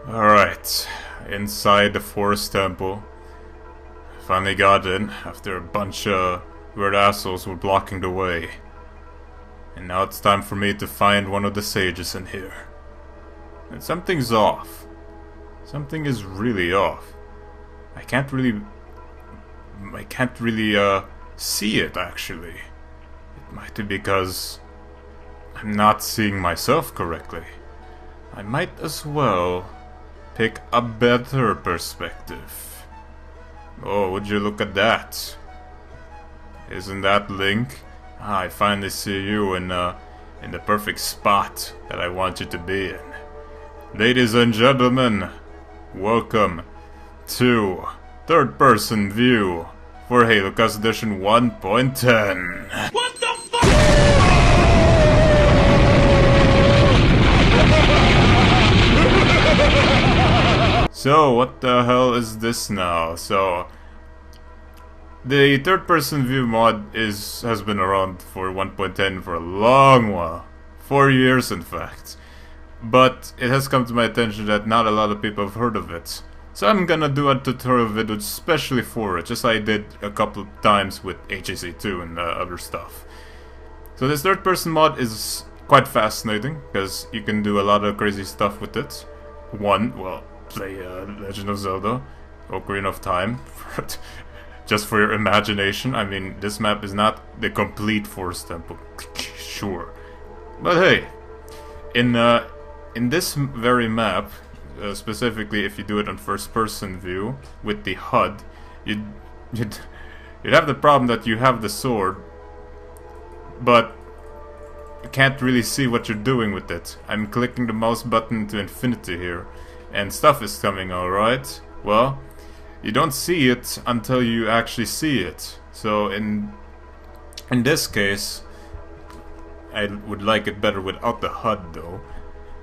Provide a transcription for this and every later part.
Alright, inside the forest temple. Finally got in after a bunch of weird assholes were blocking the way. And now it's time for me to find one of the sages in here. And something's off. Something is really off. I can't really see it actually. It might be because I'm not seeing myself correctly. I might as well pick a better perspective. Oh, would you look at that? Isn't that Link? Ah, I finally see you in the perfect spot that I want you to be in. Ladies and gentlemen, welcome to third person view for Halo Cast Edition 1.10. What the fuck? So, what the hell is this now? So, the third person view mod has been around for 1.10 for a long while. 4 years in fact. But it has come to my attention that not a lot of people have heard of it. So I'm gonna do a tutorial video especially for it, just like I did a couple of times with HAC2 and other stuff. So this third person mod is quite fascinating, because you can do a lot of crazy stuff with it. Well, play Legend of Zelda, Ocarina of Time, just for your imagination. I mean, this map is not the complete forest temple, sure. But hey, in this very map, specifically if you do it on first person view with the HUD, you'd have the problem that you have the sword, but you can't really see what you're doing with it. I'm clicking the mouse button to infinity here, and stuff is coming, alright. Well, you don't see it until you actually see it. So in this case, I would like it better without the HUD though.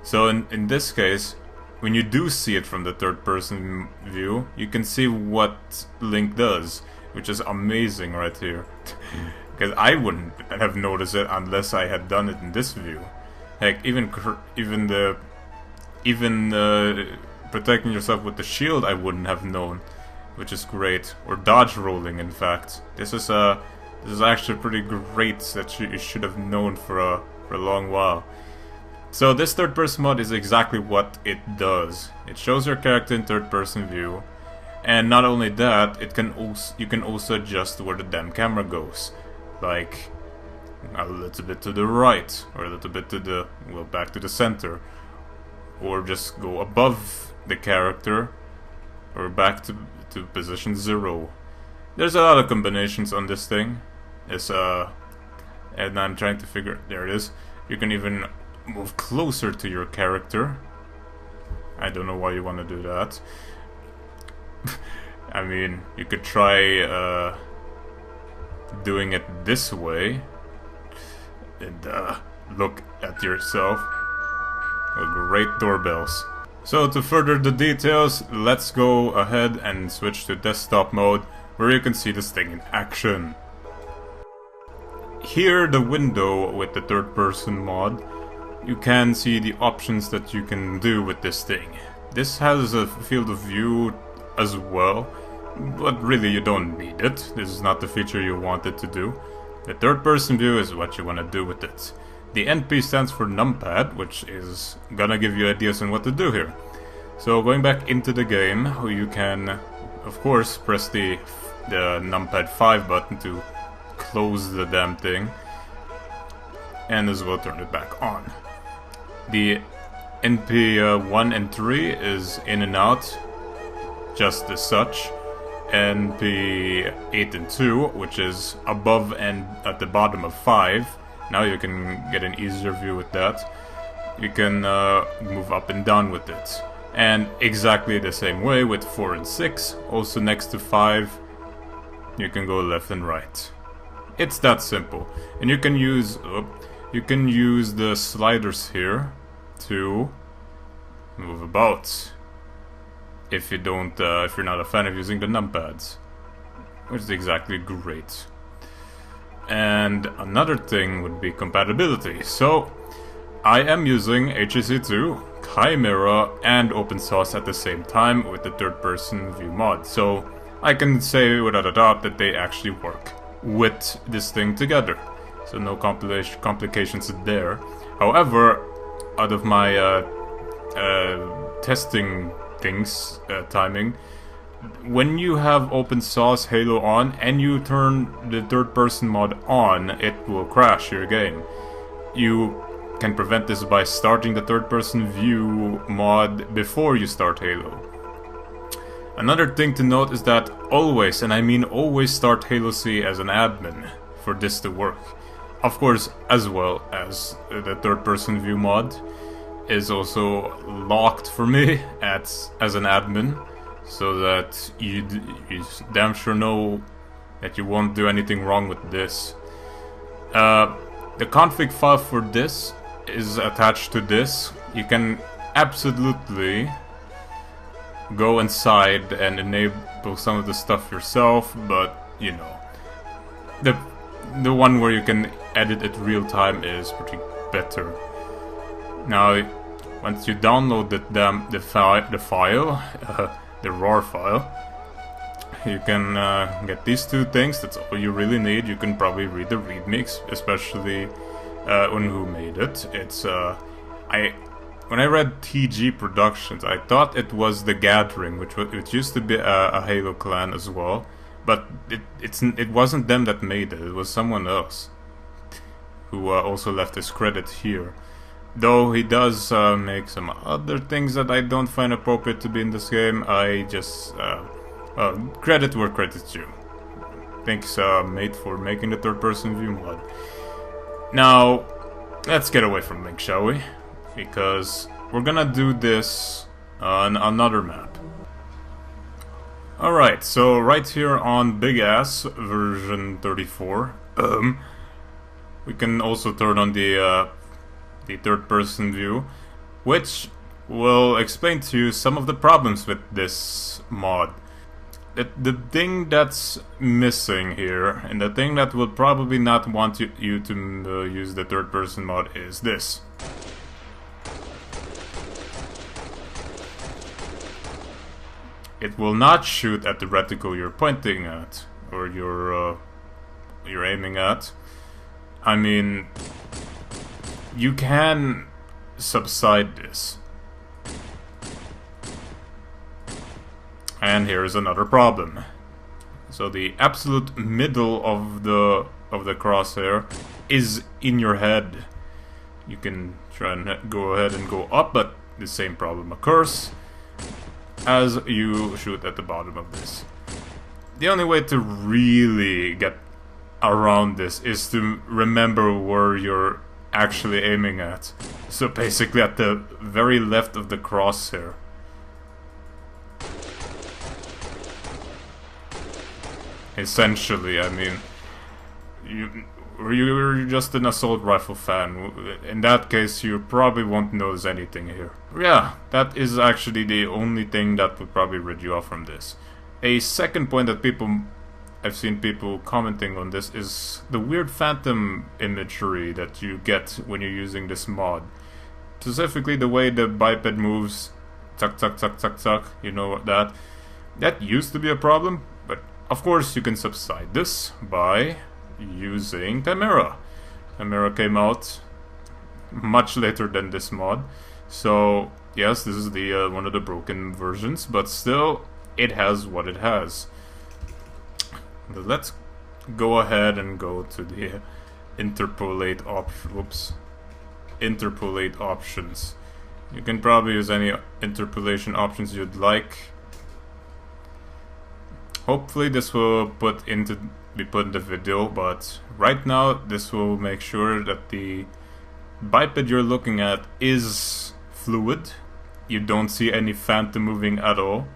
So in this case, when you do see it from the third person view, you can see what Link does, which is amazing right here. Because I wouldn't have noticed it unless I had done it in this view. Heck, even protecting yourself with the shield I wouldn't have known, which is great. Or dodge rolling, in fact. This is actually pretty great that you should have known for a long while. So this third person mod is exactly what it does. It shows your character in third person view, and not only that, you can also adjust where the damn camera goes. Like a little bit to the right, or a little bit to the, well, back to the center, or just go above the character, or back to position 0. There's a lot of combinations on this thing. And I'm trying to figure, there it is. You can even move closer to your character. I don't know why you want to do that. I mean, you could try doing it this way and look at yourself. Great doorbells. So to further the details, let's go ahead and switch to desktop mode, where you can see this thing in action. Here, the window with the third person mod, you can see the options that you can do with this thing. This has a field of view as well, but really you don't need it. This is not the feature you want it to do. The third person view is what you want to do with it. The NP stands for numpad, which is gonna give you ideas on what to do here. So going back into the game, you can of course press the numpad 5 button to close the damn thing, and as well turn it back on. The NP 1 and 3 is in and out, just as such. NP 8 and 2, which is above and at the bottom of 5. Now you can get an easier view with that. You can move up and down with it. And exactly the same way with 4 and 6, also next to 5, you can go left and right. It's that simple. And you can use the sliders here to move about. If you're not a fan of using the numpads, which is exactly great. And another thing would be compatibility. So I am using HAC2, Chimera and open source at the same time with the third person view mod. So I can say without a doubt that they actually work with this thing together. So no complications there. However, out of my testing things, timing, when you have open source Halo on and you turn the third person mod on, it will crash your game. You can prevent this by starting the third person view mod before you start Halo. Another thing to note is that always, and I mean always, start Halo C as an admin for this to work. Of course, as well as the third person view mod is also locked for me as an admin, so that you damn sure know that you won't do anything wrong with this. The config file for this is attached to this. You can absolutely go inside and enable some of the stuff yourself, but you know, the one where you can edit it real time is pretty better. Now, once you download the file, the raw file, you can get these two things. That's all you really need. You can probably read the readme, especially on who made it. It's when I read TG Productions, I thought it was The Gathering, which used to be a Halo clan as well, but it wasn't them that made it. It was someone else who also left his credit here. Though he does make some other things that I don't find appropriate to be in this game. I just credit where credit's due. Thanks, mate, for making the third-person view mod. Now, let's get away from Link, shall we? Because we're gonna do this on another map. Alright, so right here on Big Ass version 34, we can also turn on the third-person view, which will explain to you some of the problems with this mod. The thing that's missing here, and the thing that will probably not want you to use the third-person mod, is this. It will not shoot at the reticle you're pointing at, or you're aiming at. I mean, you can subside this. And here's another problem. So the absolute middle of the crosshair is in your head. You can try and go ahead and go up, but the same problem occurs as you shoot at the bottom of this. The only way to really get around this is to remember where you're actually aiming at. So basically at the very left of the crosshair. Essentially, I mean, you're just an assault rifle fan. In that case, you probably won't notice anything here. Yeah, that is actually the only thing that would probably rid you off from this. A second point that I've seen people commenting on this is the weird phantom imagery that you get when you're using this mod. Specifically the way the biped moves, tuck tuck tuck tuck tuck, you know that. That used to be a problem, but of course you can subside this by using Chimera. Chimera came out much later than this mod, so yes, this is the one of the broken versions, but still it has what it has. But let's go ahead and go to the interpolate options. You can probably use any interpolation options you'd like. Hopefully this will be put in the video, but right now this will make sure that the biped you're looking at is fluid. You don't see any phantom moving at all.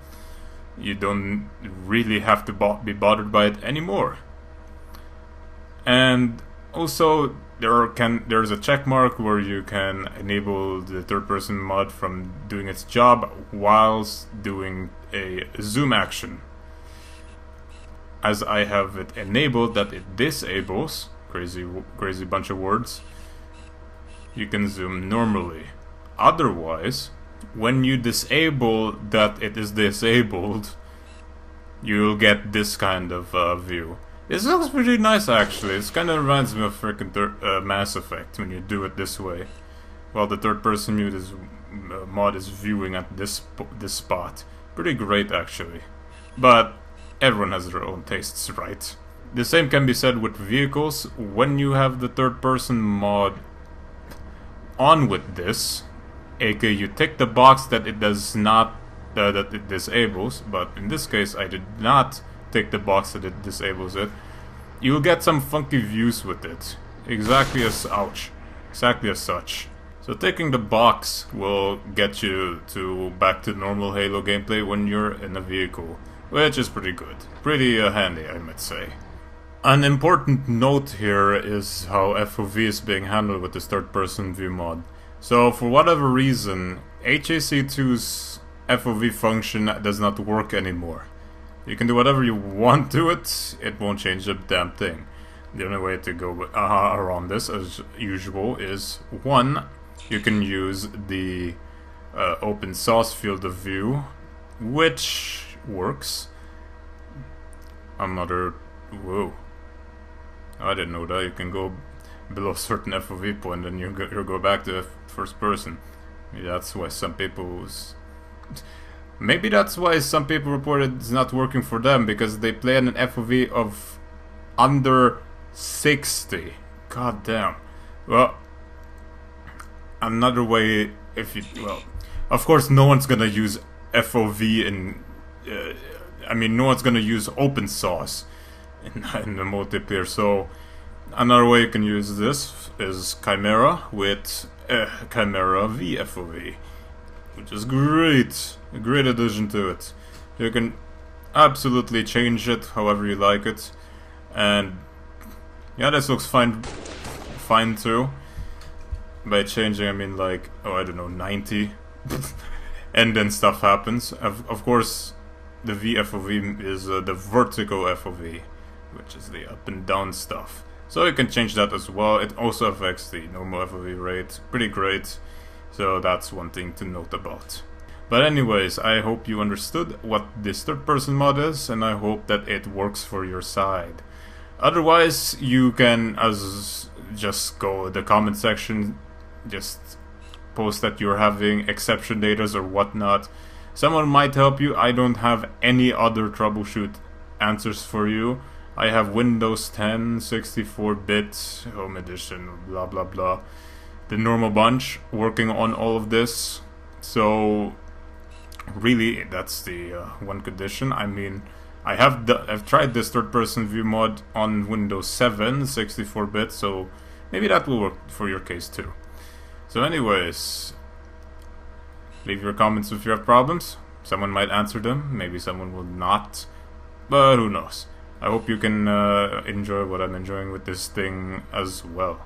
You don't really have to be bothered by it anymore. And also there's a check mark where you can enable the third person mod from doing its job whilst doing a zoom action. As I have it enabled, that it disables, crazy bunch of words, you can zoom normally. Otherwise, when you disable that it is disabled, you'll get this kind of view. This looks pretty nice actually. It kind of reminds me of freaking Mass Effect when you do it this way. While the third person mod is viewing at this spot. Pretty great actually. But everyone has their own tastes, right? The same can be said with vehicles. When you have the third person mod on with this, aka you tick the box that it does not that it disables, but in this case I did not tick the box that it disables it, you'll get some funky views with it. Exactly as such. So ticking the box will get you back to normal Halo gameplay when you're in a vehicle, which is pretty good. Pretty handy, I might say. An important note here is how FOV is being handled with this third-person view mod. So for whatever reason, HAC2's FOV function does not work anymore. You can do whatever you want to it, it won't change a damn thing. The only way to go around this, as usual, is 1. You can use the open source field of view, which works. Whoa. I didn't know that. You can go below a certain FOV point and you go back to first person. Maybe that's why some people reported it's not working for them, because they play at an FOV of under 60. God damn. Well, another way, of course no one's gonna use FOV in no one's gonna use open source in the multiplayer, so another way you can use this is Chimera with Chimera VFOV, which is great, a great addition to it. You can absolutely change it however you like it, and yeah, this looks fine too. By changing I mean like, I don't know, 90 and then stuff happens. Of course the VFOV is the vertical FOV, which is the up and down stuff. So you can change that as well. It also affects the normal FOV rate. Pretty great. So that's one thing to note about. But anyways, I hope you understood what this third person mod is, and I hope that it works for your side. Otherwise, you can just go in the comment section, just post that you're having exception datas or whatnot. Someone might help you. I don't have any other troubleshoot answers for you. I have Windows 10, 64-bit, Home Edition, blah blah blah. The normal bunch working on all of this. So really, that's the one condition. I mean, I've tried this third-person view mod on Windows 7, 64-bit, so maybe that will work for your case too. So anyways, leave your comments if you have problems. Someone might answer them, maybe someone will not, but who knows. I hope you can enjoy what I'm enjoying with this thing as well.